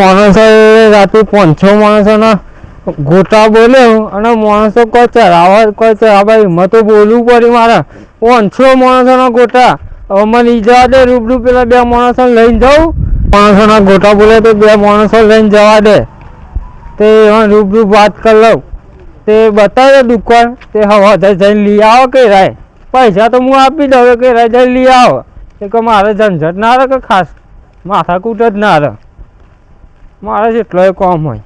માણસો રાતે 5-6 માણસોના ગોટા બોલ્યો અને માણસો કોઈ ચરાવા એમાં તો બોલવું પડ્યું મારે 500 માણસોના ગોટા. હવે મને ઈ જવા દે, રૂબરૂ પેલા 2 માણસો લઈને જાઉં. માણસોના ગોટા બોલે તો 2 માણસો લઈને જવા દે, તે રૂબરૂ વાત કરી લઉં, તે બતાવે દુકાન, તે હવા જઈને લઈ આવો કે રાય. પૈસા તો હું આપી દઉં કે રાય જઈને લઈ આવો. એ કે મારે ઝંઝટ ના રહે, કે ખાસ માથાકૂટ જ ના રહે, મારે જેટલો કામ હોય.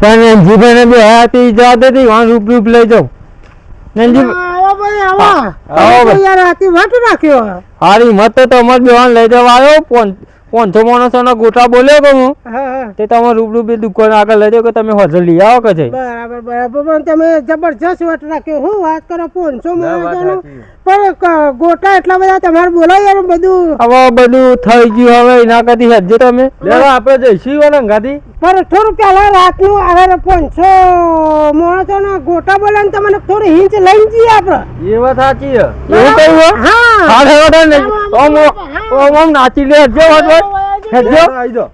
પણ નંજીભાઈને બે હતી જવા દેતી, રૂપ લઈ જાઉં. હારી મત તો તમારે બેવાન લઈ જવા આવ્યો. 500 માણસોના ગોટા બોલ્યો કે હું તે તમે રૂબરૂ બી દુકાન આગળ લઈ જાઓ કે તમે હજર લઈ આવો કે છે. બરાબર પણ તમે જબરજસ્ત વાત રાખ્યો. હું વાત કરો 500 માણસોનું, પણ ગોટા એટલા બધા તમારે બોલાય બધું. હવે બધું થઈ ગયું, હવે એના કરતી હજે તમે આપણે જઈશું અંગાથી. પણ થોડું પેલા રાતનું આવે 500 માણસોના ગોટા બોલે ને તમને થોડી હિંચ લઈ જઈએ આપડે. એ વાત સાચી છે. એવું કહ્યું? હા નાચી લે હજો આવી જાઓ.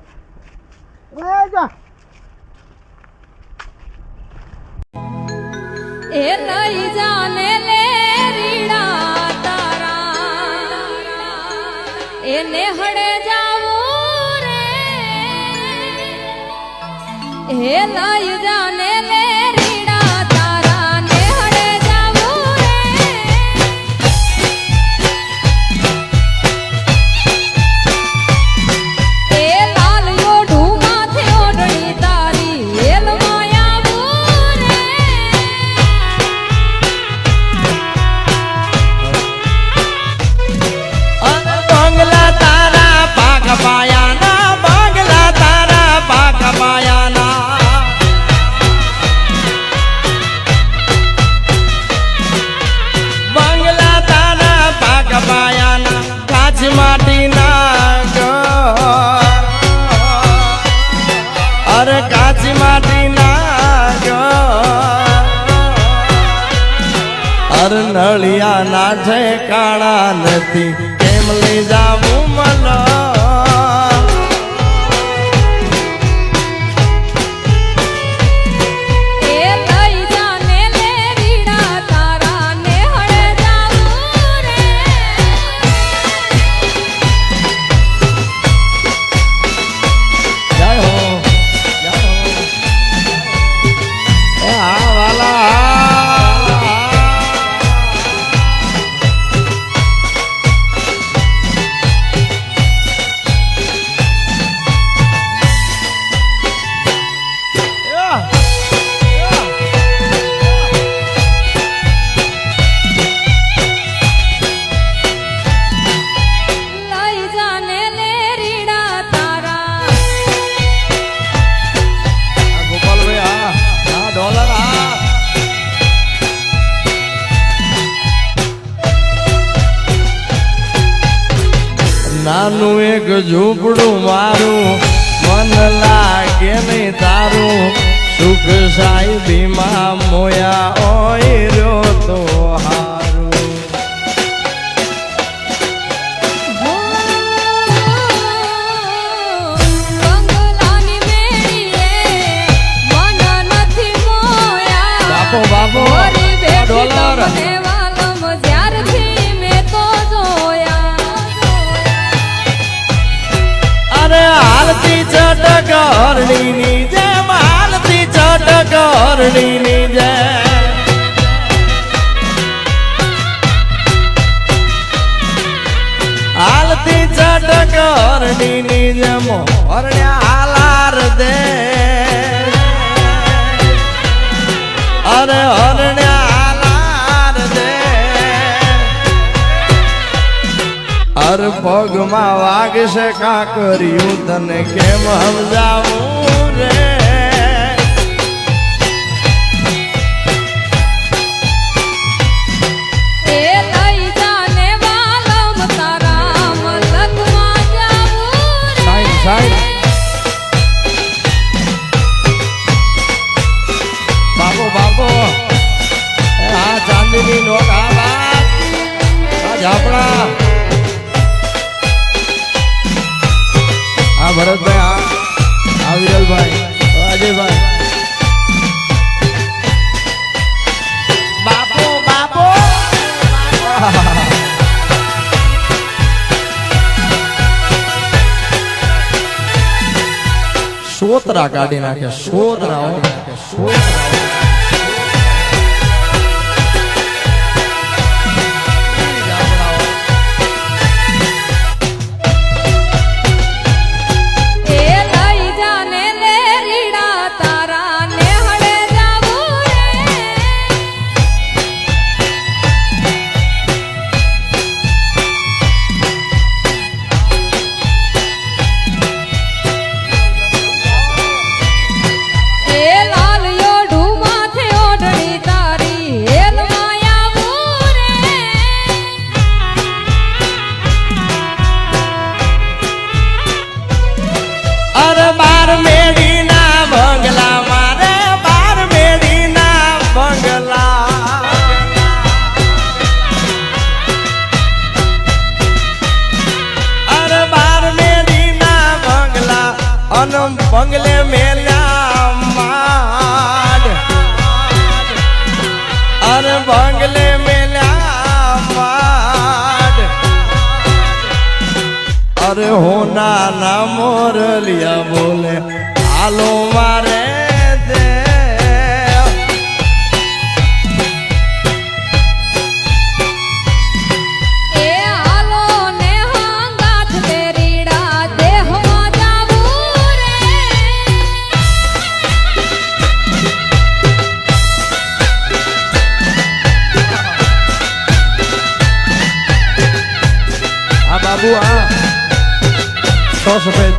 એ લઈ જાને લે રીડા તારા, એને હડે જાવું રે. એ લઈ જાને લે રીડા તારા, ને હડે જાવું રે. એ લાલ યોઢું માથે ઓઢણી તારી, વેલ માયા રે. બંગલા તારા પાક પાયાના, બંગલા તારા પાક પાયાના. બંગલા તારા પાક પાયાના, કાચ માટીના ઘર. અરે કાચ માટીના ઘર. અરે નળિયા ના ઠેકાણા નથી, કેમ લઈ જાવું મને. એ લઈ જાને લે રીડા તારા, ને હડે જાવું રે. જય હો, જય હો. એ હા વાલા. લઈ જાને લે રીડા તારા. ગોપાલભાઈ હા ડોલર હા. નાનું એક ઝૂંપડું મારું, મન લાગે નહીં તારું. સુખ સાહેબીમાં મોયા ઓય રહ્યો તો હારું. બંગલાની મેળીએ મન નથી મોયા. બાપો બાપો મોરી બેઠી ડોલર. તમને વાલમ જ્યારથી મેં તો જોયા. અરે હાલતી ચટક હરણીની જેમ, હાલતી ચટક હરણીની જેમ. હાલતી ચટક હરણીની જેમ, હરણ્યા હાલાર દે. અરે હરણ્યા હાલાર દે. હર પગમાં વાગશે કાંકરિયું, તને કેમ સમજાવું રે. એ લઈ જાને વાલમ તારા, મલકમાં જાવું રે. Side side. બાપો બાપો આ ચાંદીની નોટ આ બાપ આ ઝાપડા. ભરતભાઈ હા વિરલભાઈ અજયભાઈ બાપો બાપો સોતરા કાઢી નાખે સોતરા એ લઈ જાને લે રીડા તારા ને હડે જાવું રે એ લાલ યોઢું માથે ઓઢણી તારી હેલ માયાવું રે અરે બાર મેડી ના બંગલા મારે બાર મેડી ના બંગલા અરે બાર મેડી ના બંગલા અન બંગલે મેલ્યા માડ અરે બંગલે મેલ્યા માડ અરે હોના ના મોરલિયા બોલે હાલો મારે દેવ એ હાલો ને હંગાથ તે રીડા દેહમાં જાવું રે આ બાબુ આ તો સફેદ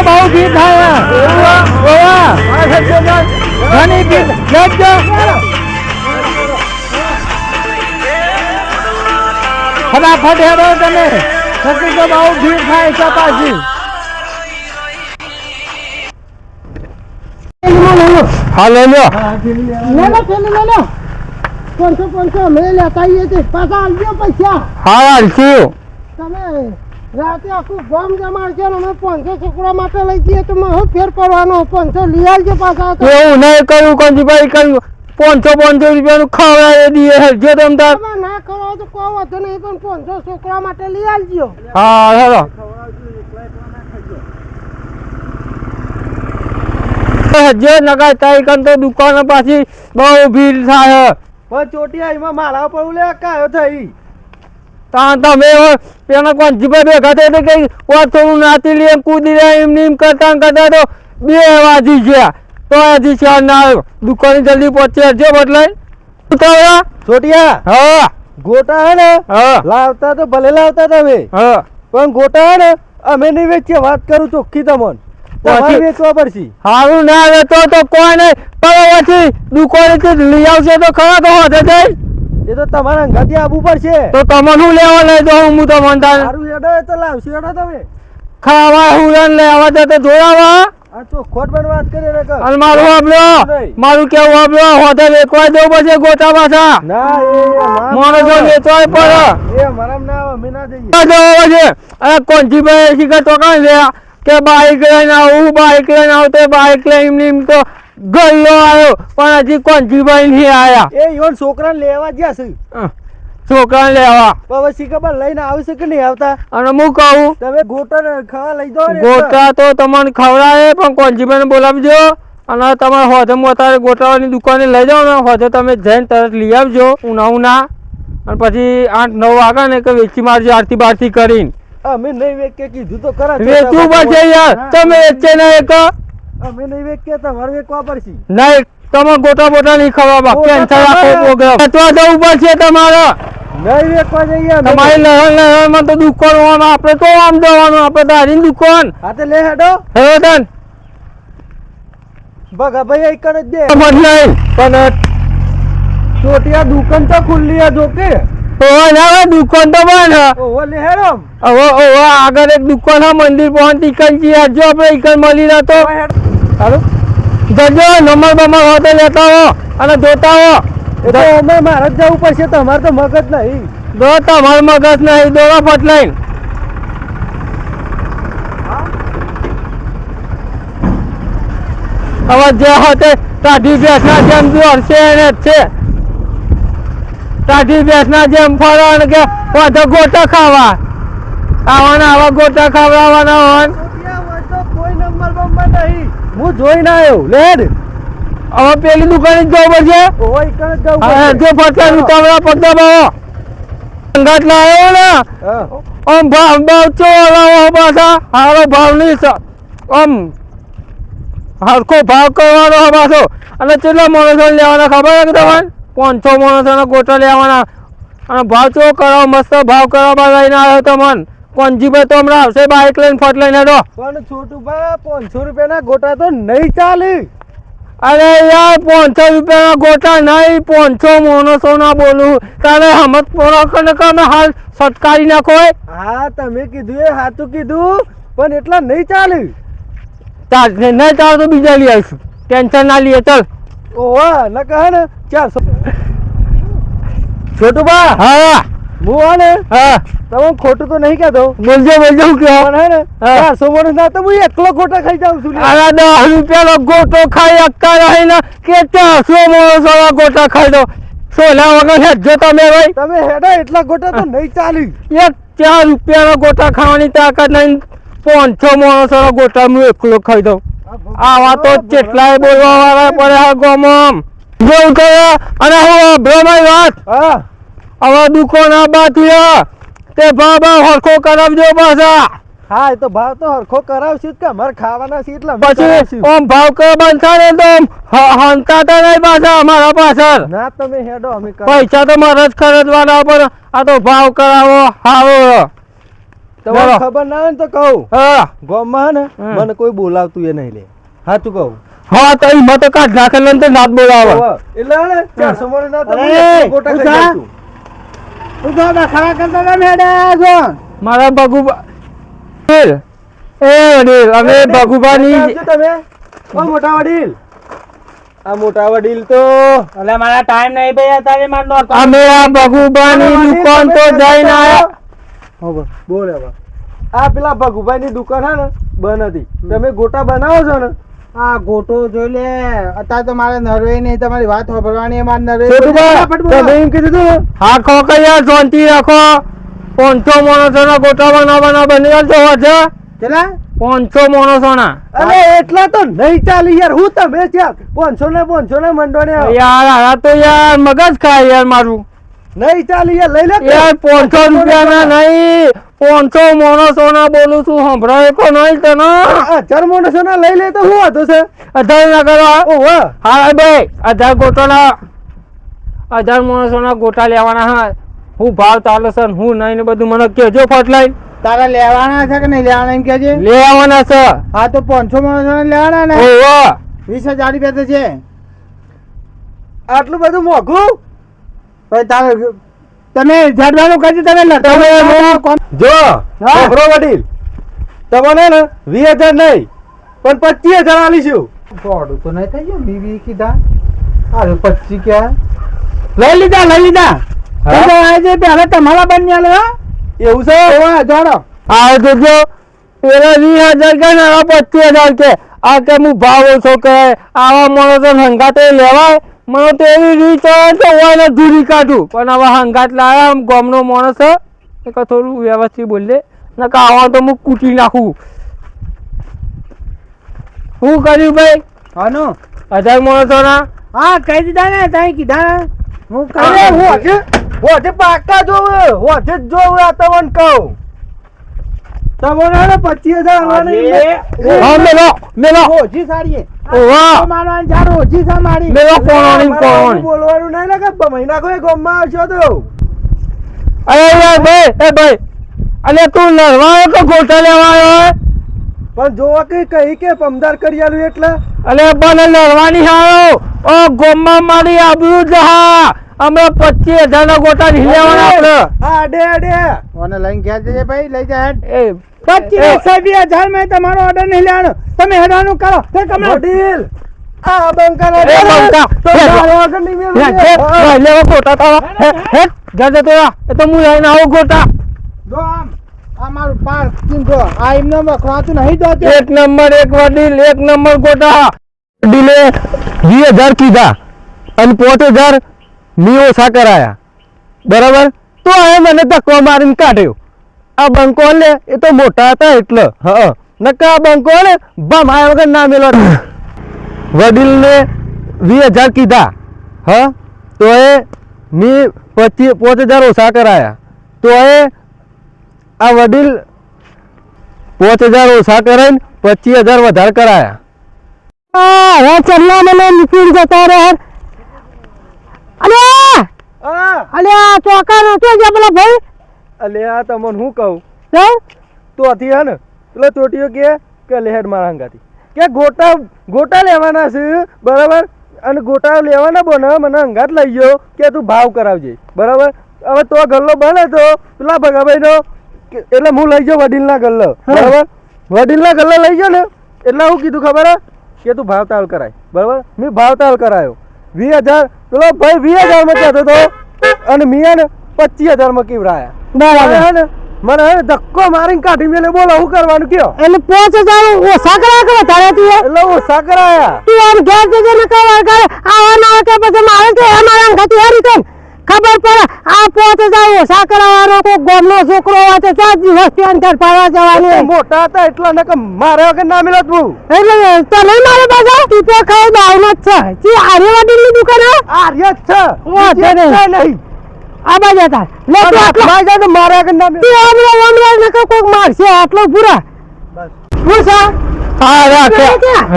બહુ ભીડ થાય ઘણી ભીડ ફટાફટ હેરો તમે નક્કી તો બહુ ભીડ થાય છે પાછી હાલો લ્યો લે લો થેલી લે લો 500 અમે લેતા આવીએ છીએ પાછા આલજો પૈસા હા હાલશું તમે રાતે આખું ગામ જમાડજો ને અમે 500 છોકરા માટે લઈ જઈએ તો હું ફેર પડવાનો 500 લઈ આવજો પાછા તો એવું નહીં કર્યું કંજીભાઈ કર્યું 500 રૂપિયાનું ખવડાવી દઈએ હેલજો તમ તાર તમે ના ખવડાવો તો કોઈ વાંધો નહીં પણ 500 છોકરા માટે લઈ આવજો હા હેલો જે નગાય તારીખ તો દુકાન પાછી બહુ ભીડ થાય પણ ચોટિયા એમાં મારા પર લે કાયો થઈ તાં તમે પેલા કંજીભાઈ ભેગા થઈ કઈ વાર થોડું નાતી લે કૂદી રહ્યા એમ કરતા તો 2 વાગી ગયા તો હજી ચાર ના આવ્યો દુકાને જલ્દી પહોંચે જો બદલાય ઉતાવળા ચોટિયા હા ગોટા હે ને હા લાવતા તો ભલે લાવતા તમે હા પણ ગોટા હે ને અમે નહીં વેચીએ વાત કરું ચોખ્ખી તમને તમારે વેચવા પડશે સારું ના વેચો તો કોઈ નહીં પણ પછી દુકાનેથી લઈ આવશે તો ખરા તો હોતે જાય એ તો તમારા અંગાથી આવવું પડશે તો તમે શું લેવા લઈ જાઉં હું તો મનતા સારું હેડો એ તો લાવશે હેડો તમે ખાવા હુરન લેવા દે તો જોડાવા આ ચોખ્ખોટ પણ વાત કરી રે કર અને મારું વાપર્યો મારું કેવું વાપર્યો હોતે વેચવા દેવું પડશે ગોટા પાછા ના માણસો વેચવા પડે એ મારા ના અમે ના જઈએ જવો છે અરે કોંજીભાઈ શીખર તો કાંઈ લે કે બાઈક લઈને આવું બાઈક લઈને આવું તો બાઈક લઈને એમ તો ગયો આવ્યો પણ હજી કોંજીભાઈ નહીં આયા એ ઈવન છોકરાને લેવા જ્યાં છે છોકરાને લેવા પણ હવે શી ખબર લઈને આવશે કે નહીં આવતા અને હું કહું તમે ગોટા ખાવા લઈ જાઓ ને ગોટા તો તમને ખવડાવે પણ કોંજીભાઈને બોલાવજો અને તમારે હોજે અત્યારે ગોટાવાની દુકાને લઈ જાઓ ને હોજે તમે જઈને તરત લઈ આવજો ઉના અને પછી 8-9 વાગે ને કે વેચી મારજો આરતી બારતી કરીને અમે નહીં વેચીએ કીધું તો ખરા વેચવું પડશે યાર તમે વેચે ને એક અમે નહીં વેચીએ તમારે વેચવા પડશે નહીં તમે ગોટા બોટા નહીં ખવડાવવા કેન્સર આખો પ્રોગ્રામ વેચવા જવું પડશે તમારે નહીં વેચવા જઈએ અમે. તમારી લહેરમાં તો દુકાન હોવાનું આપણે તો આમ જવાનું આપણે તારી દુકાન હા તે લે હેડો હેડન ભગાભાઈ એક જ દે મત નહીં પણ ચોટિયા દુકાન તો ખુલ્લી હે જોકે ઓવા ના હોય, દુકાન તો બંધ હે. ઓહો લે હેડમ હવે આગળ એક દુકાન હે, મંદિર પહોંચી ઈકન છીએ જો આપણે ઈકન મળી ના તો સારું જજો નંબર બમર હોય તો લેતા હો અને જોતા હો. એ તો અમે મારે જ જવું પડશે તમારે તો મગજ નહીં દો તમાર મગજ નહીં દોડો ફટલાઈન. હવે જે હોતે ટાઢી ભેંસના જેમ દોડશે એને જ છે. ટાઢી ભેંસના જેમ ફરો અને કે વધુ ગોટા ખાવા આવાના આવા ગોટા ખવડાવવાના હોય. ચોટિયા હોય તો કોઈ નંબર બંબર નહીં હું જોઈને આવ્યો લેડ હવે પેલી દુકાને જ જવું પડશે. ઓહો એક જ જવું હવે પડશે. જો ફટલાઈન ઉતાવળા પગલા બાવો સંગાટ લાવ્યો ને હા. આમ ભાવ ચો લાવો પાછા હારો ભાવ નહીં આમ હરખો ભાવ કરવાનો હોય પાછો. અને કેટલા માણસો લેવાના ખબર છે કે તમારે 500 માણસોના ગોટા લેવાના અને ભાવ ચો કરાવો મસ્ત ભાવ કરવા લઈને આવ્યો તમને. કોનજીભાઈ તો હમણાં આવશે બાઇક લઈને ફટ લઈને હેડો. પણ છોટુભા 500 રૂપિયાના ગોટા તો નહીં ચાલે અરે યાર 500 રૂપિયાના ગોટા નહીં 500 માણસોના બોલું તારે હમત પોરાકને કામે હાલ સટકારી નાખો હોય. હા તમે કીધું એ સાચું કીધું પણ એટલા નહીં ચાલે નહીં ચાલો તો બીજા લઈ આવીશું ટેન્શન ના લઈએ ચાલ. ઓહો ન કહે ને 400 છોટુભા હા હું હે ને હા તમે ખોટું તો નહીં કહેતો બોલજો શું કહો. પણ હે ને હા. 400 માણસ ના તો હું એકલો ગોટા ખાઈ જાઉં છું લે. અરે 10 રૂપિયાનો ગોટો ખાઈ શકતા રહીને કે 400 માણસોના ગોટા ખાઈ દો. સોલા વગર હેડજો તમે ભાઈ. તમે હેડા એટલા ગોટા તો નહીં ચાલી એક 4 રૂપિયાના ગોટા ખાવાની તાકાત નહીં 500 માણસોના ગોટા હું એકલો ખાઈ દઉં. આવા તો કેટલાય બોલવા વાળા પડે આ ગામમાં. જેવું કરે અને હું બ્રહ્માઈ વાત હા હવે દુકાન આ બાથી તે ભાવ હરખો કરાવજો પાછા. હા એ તો ભાવ તો હરખો કરાવશું જ કે અમારે ખાવાના છે એટલે અમે પછી કરાવશું. ઓમ ભાવ કરવા બંધ થાય ને તો હંતાતા નહીં પાછા અમારા પાછળ. ના તમે હેડો અમે પૈસા તો મારે જ ખર્ચવાના પણ આ તો ભાવ કરાવો સારો. તમને બોલો. ખબર ના હોય ને તો કહું હા ગામમાં હે હમ. ને મને કોઈ બોલાવતું એ નહીં લે સાચું કહું હા તો એમાં તો કાઢ નાખેલ ને તો નાત બોલાવે. ઓહો, એટલે હે ને 400 માણસ ના તો હું અરે, એકલો ગોટા ખાઈ ઉધા. જાઉં છું. તું તો બખાડા કરતા હતા ને હેડા છો. મારા ભગુબા એ વડીલ અમે ભગુબાની આવજો તમે ઓ મોટા વડીલ આ મોટા વડીલ તો એટલે મારા ટાઈમ નહીં ભાઈ અત્યારે માર નોટ અમે આ ભગુબાની દુકાન તો જઈને આયા. બોલ હવે આ પેલા ભગુભાઈ ની દુકાન હે ને બંધ હતી તમે ગોટા બનાવો છો ને આ ગોટો જોઈ લે અત્યારે તો મારે નરવે નહીં તમારી વાત સાંભળવાની મારે નરવે છોટુભા, તમે એમ કીધું હતું ને હા ખો કયા શાંતિ રાખો 500 માણસોના ગોટા બનાવવાના બની છો છે કેટલા 500 માણસોના. અરે એટલા તો નહીં ચાલી યાર હું તમે ત્યાં 500 ને મંડો ને યાર આ તો યાર મગજ ખાય યાર મારું. નહીં ચાલી યાર લઈ લે યાર 500 રૂપિયાના નહીં 500 માણસોના બોલું છું સંભળાય કો નહીં તને. 1000 માણસો ના લઈ લે તો શું હતું છે 1000 ના કરો. ઓહો હા ભાઈ 1000 ગોટાના 1000 માણસોના ગોટા લેવાના હા. હું ભાવ ચાલે છે ને હું નહીં ને બધું મને કહેજો ફટલાઈન. તારા લેવાના છે કે નહીં લેવાના એમ કેજે. લેવાના છે. હા તો 500 માણસો લેવાના ને ઓહો 20,000 રૂપિયા તો છે. આટલું બધું મોઘું ભાઈ તારે તમે ઝાડવાનું કરજો તમે લડતા જો સાંભળો વડીલ તમને ને 20,000 નહીં પણ 25,000 આલીશું ગોડું તો નહીં થઈ ગયું બીબી કીધા અરે 25 ક્યાં લઈ લીધા આજે પહેલા તમારા બની આલે એવું છે જોડો આ જોજો પેલા 20,000 કે ને 25,000 કે આ કે હું ભાવ ઓછો કે આવા માણસો હંગાતે લેવાય મને તો એવી રીત આવે તો હોય ધૂરી કાઢું પણ હવે હંગાત લાવ્યા આમ ગામનો માણસ છે એ કે થોડું વ્યવસ્થિત બોલે ને કે આવા તો હું કૂટી નાખું. શું કર્યું ભાઈ હાનું 1000 માણસોના હા કહી દીધા ને તઈ કીધા હું અરે કહે હોજે પાકા જોવે હોજે જ જોવે આ તમને કહું તમને 25,000 આલવાની હા મેલો ઓજી સાડીએ ઓવા મારવાની જાર ઓજી સા મારી મેલો કોણોની કોણ બોલવાનું નહીં લાગે મહિના કોઈ ગામમાં આવશો તો અરે યાર ભાઈ એ ભાઈ અલે તું લડવા આવ્યો કે ગોટા લેવા આવ્યો પણ જોવા કઈ કે પમદાર કરી આલું એટલે અલે પણ લડવાની હારો ઓ ગોમમાં મારી આબરૂ જહા અમે 25,000 ના ગોટા નહીં લેવાના આપણે આડે ઓને લઈને ઘેર જજે ભાઈ લઈ જા હેડ એ 25,000 માં તમારો ઓર્ડર નહીં લેવાનો તમે હેડવાનું કરો તે કમલો વડીલ આ બંકા એ બંકા, લેવો ગોટા તારા હે જજે તો એ તો હું લઈને આવું ગોટા જો આમ આ મારું પાર્કિંગ જો આ એમને વખવાતું નહીં જોતું એક નંબર એક વડીલ એક નંબર ગોટા ડીલે 20,000 કીધા અને 5,000 મી ઓછા કરાયા બરાબર તો હવે મને ધક્કો મારીને કાઢ્યો આ બંકો લે એ તો મોટા હતા એટલે હા નકા આ બંકો લે ભમાયા વગર ના મેલો વડીલને 20,000 કીધા હા તો એ મી 5,000 ઓછા કરાયા તો એ આ વડીલ 5,000 ઓછા કરાઈને 25,000 વધારે કરાયા હવે ચલ્લા મને નીકળી જતા રહે અલ્યા ચોકા નતો જે પેલા ભાઈ અલે આ તમને હું કહું હે તો હતી હે ને પેલો ચોટીઓ કે લેહેડ મારા હંગાથી કે ગોટા લેવાના છે બરાબર અને ગોટા લેવાના બોને મને હંગાત લઈ ગયો કે તું ભાવ કરાવજે બરાબર હવે તો ગલ્લો બને તો પેલા ભગાભાઈનો એટલે હું લઈ ગયો વડીલના ગલ્લો બરાબર વડીલના ગલ્લો લઈ ગયો ને એટલે હું કીધું ખબર હે કે તું ભાવ તાલ કરાય બરાબર મેં ભાવ તાલ કરાયો 20,000 પેલો ભાઈ 20,000 માં કહેતો હતો અને મેં ને 25,000 માં કીવરાયા બરાબર મને હે ધક્કો મારીને કાઢી મેલે બોલો શું કરવાનું કયો એટલે 5,000 ઓછા કરા કે વધારે તું એટલે ઓછા કરાયા તું આમ ઘેર જજે ને કવર કરે આવા ના કે પછી મારે કે અમારા અંગતી હારી કેમ ખબર પડે આ 5,000 ઓછા કરાવવાનો કોઈ ગોમનો છોકરો હોય તો 4 દિવસ ત્યાં ફરવા જવાનું મોટા હતા એટલા ને કે મારે વગર ના મિલત હું એટલે તો નહીં મારે બાજા તું તો ખાઈ દાવનો જ છે જી આર્યવાડીની દુકાન આર્ય જ છે વાંધો નહીં. નહીં આ બાજા તાર લે તું આટલો મારે તો મારે વગર ના મિલત તું આમરા ને કોક મારશે આટલો પૂરા બસ પૂછા હા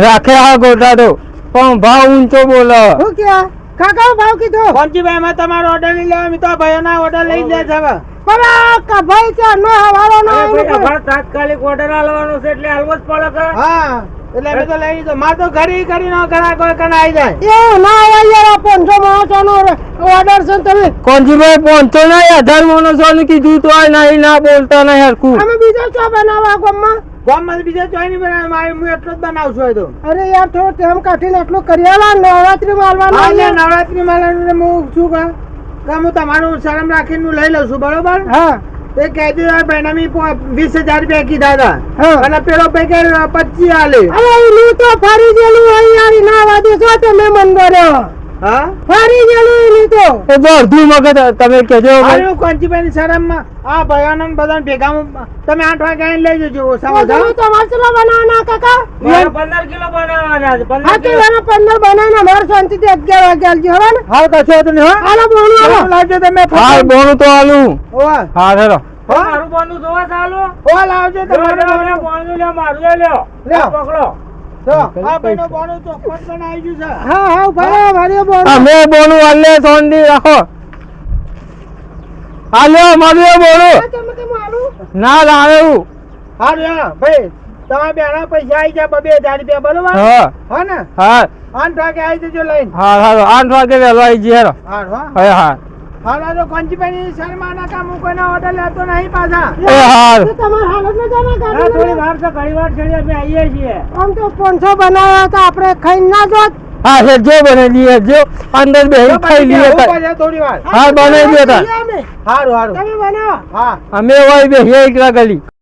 રાખે આ ગોટા તો પણ ભાવ ઊંચો બોલો શું કે કાકા ભાવ કીધો કોંજીભાઈ માં તમારો ઓર્ડર નહીં લેવા મી તો ભાઈઓના ઓર્ડર લઈ લે છે હવે પણ આ ભાઈ કે નો હવાલો નો તાત્કાલિક ઓર્ડર આલવાનો છે એટલે આલવો જ પડે કે હા એટલે મેં તો લઈ લીધો માર તો ઘડી કરી નો ઘણા કોઈ કને આવી જાય એ ના આવે યાર 500 માણસો નો ઓર્ડર છે તમે કોંજીભાઈ 500 ના 1000 માણસો નું કીધું તો આ નહીં ના બોલતા નહીં હરકું અમે બીજો ચા બનાવવા ગામમાં ગામમાં બીજો ચા નહીં બનાવે મારે હું એટલો જ બનાવું છું તો અરે યાર થોડો ટેમ કાઢીને એટલું કરી આલા નવરાત્રી માલવાનું હા નવરાત્રી માલવાનું હું શું કહું કે હું તમારું શરમ રાખીને લઈ લઉં છું બરોબર હા તે કહેજો યાર બેનામી 20,000 રૂપિયા કીધા હતા અને પેલો ભાઈ કે 25 આલે અરે એનું તો ફરી ગયેલું હોય યાર ના વાદે છો તમે મન કર્યો હા ફરી ગયેલું એનું તો એ તો અડધું મગજ તમે કહેજો અરે કોંજીભાઈ શરમમાં આ ભયાનંદ બધા ભેગા તમે 8 વાગે આવીને લઈ જજો સમજો તમારે ચલો બનાવવાના કાકા 15 કિલો બનાવવાના છે હા તો એના 15 બનાવીને અમારે શાંતિથી 11 વાગે આવજો હવે ને હાલ કશો તો નહીં હાલો બોલું લાવજો તમે હા બોનું તો આલું ઓવા હા હેરો મારું બોનું જોવા ચાલો ઓ લાવજો તમારું બોનું લે મારું લ્યો પકડો તો આ ભાઈનો બોનું તો કોણ આવી ગયું છે હા હા ભાઈ મારી બોનું અમે બોનું આલે સોંડી રાખો આલ્યો મારું બોનું તમે કેમ આલું ના લાવ્યું હા લ્યો ભાઈ તમારા બેના પૈસા આવી જાય 2,000 રૂપિયા બરોબર હા હા ને હા 8 વાગે આવી જજો લઈને હા હાલો 8 વાગે વહેલો આવી જઈએ હેરો હા હા હા હા હાલો તો કોંજીભાઈ શર્માના કામ કોઈનો ઓર્ડર લેતો નહીં પાછા એ હાલ તમારી હાલત ન જાણે ગાડી થોડી વાર છે ઘણી વાર છેડી અમે આવીએ છીએ આમ તો 500 બનાવ્યા તો આપણે ખાઈ ના જોત હા છે જે બને લઈએ જો અંદર બેહી ખાઈ લઈએ થોડી વાર હા બનાવી દે તાર સારું સારું તમે બનાવો હા અમે હોય બેહીએ એકલા ગલી